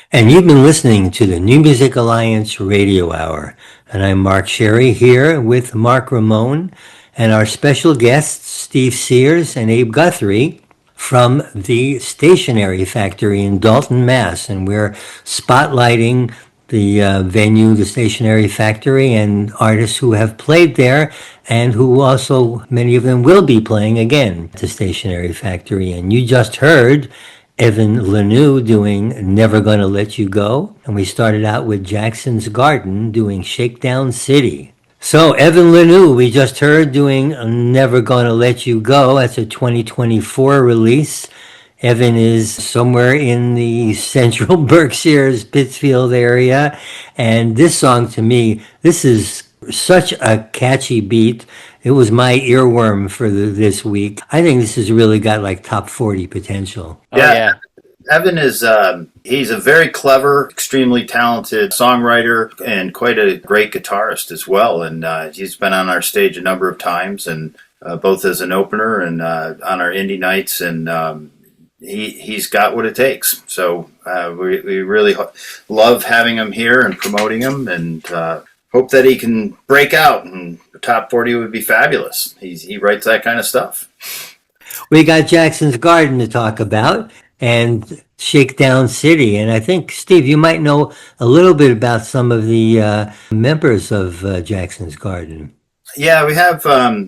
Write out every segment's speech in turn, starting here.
And you've been listening to the New Music Alliance Radio Hour. And I'm Mark Sherry here with Mark Ramone and our special guests, Steve Sears and Abe Guthrie from the Stationery Factory in Dalton, Mass. And we're spotlighting the venue, the Stationery Factory, and artists who have played there and who also, many of them will be playing again at the Stationery Factory. And you just heard Evan Lanoue doing Never Gonna Let You Go. And we started out with Jackson's Garden doing Shakedown City. So Evan Lanoue, we just heard doing Never Gonna Let You Go. That's a 2024 release. Evan is somewhere in the central Berkshires, Pittsfield area. And this song, to me, this is such a catchy beat. It was my earworm for this week. I think this has really got like top 40 potential. Yeah. Evan is, he's a very clever, extremely talented songwriter and quite a great guitarist as well. And he's been on our stage a number of times, and both as an opener and on our indie nights. And he's got what it takes. So we really love having him here and promoting him, and hope that he can break out, and the top 40 would be fabulous. He writes that kind of stuff. We got Jackson's Garden to talk about and Shakedown City. And I think, Steve, you might know a little bit about some of the members of Jackson's Garden. Yeah, we have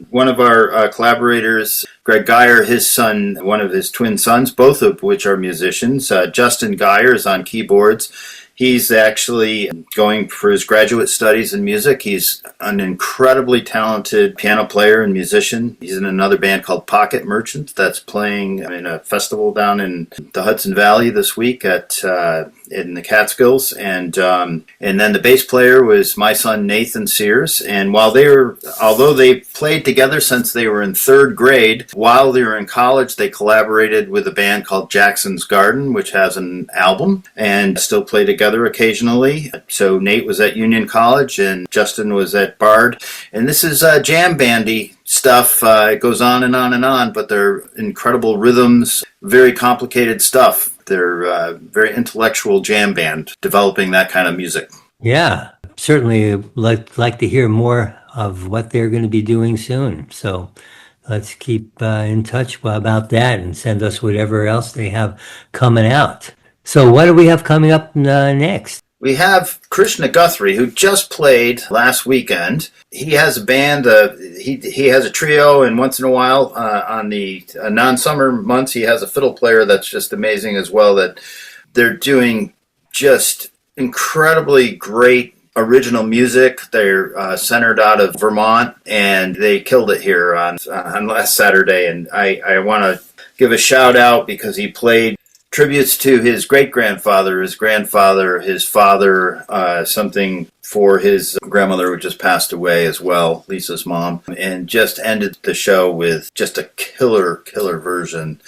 one of our collaborators, Greg Geyer, his son, one of his twin sons, both of which are musicians. Justin Geyer is on keyboards. He's actually going for his graduate studies in music. He's an incredibly talented piano player and musician. He's in another band called Pocket Merchant that's playing in a festival down in the Hudson Valley this week in the Catskills. And then the bass player was my son Nathan Sears. And although they played together since they were in third grade, while they were in college, they collaborated with a band called Jackson's Garden, which has an album, and still play together occasionally. So Nate was at Union College and Justin was at Bard. And this is jam bandy stuff. It goes on and on and on, but they're incredible rhythms, very complicated stuff. They're very intellectual jam band, developing that kind of music. Yeah, certainly like to hear more of what they're going to be doing soon. So let's keep in touch about that and send us whatever else they have coming out. So what do we have coming up next? We have Krishna Guthrie, who just played last weekend. He has a band, he has a trio, and once in a while, on the non-summer months, he has a fiddle player that's just amazing as well, that they're doing just incredibly great original music. They're centered out of Vermont, and they killed it here on last Saturday. And I want to give a shout out because he played tributes to his great-grandfather, his grandfather, his father, something for his grandmother who just passed away as well, Lisa's mom, and just ended the show with just a killer version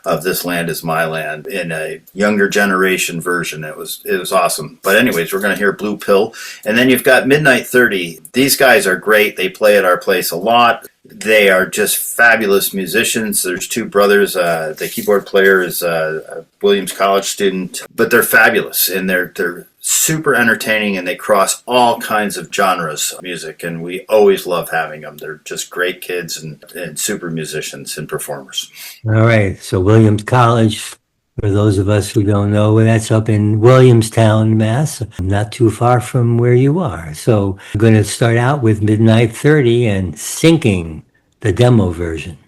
of This Land Is My Land in a younger generation version. It was awesome. But anyways, we're going to hear Blue Pill. And then you've got Midnite 30. These guys are great. They play at our place a lot. They are just fabulous musicians. There's two brothers. The keyboard player is a Williams College student, but they're fabulous, and they're super entertaining, and they cross all kinds of genres of music, and we always love having them. They're just great kids and super musicians and performers. All right, so Williams College, for those of us who don't know, that's up in Williamstown, Mass, not too far from where you are. So I'm going to start out with Midnite 30 and Sinking, the demo version.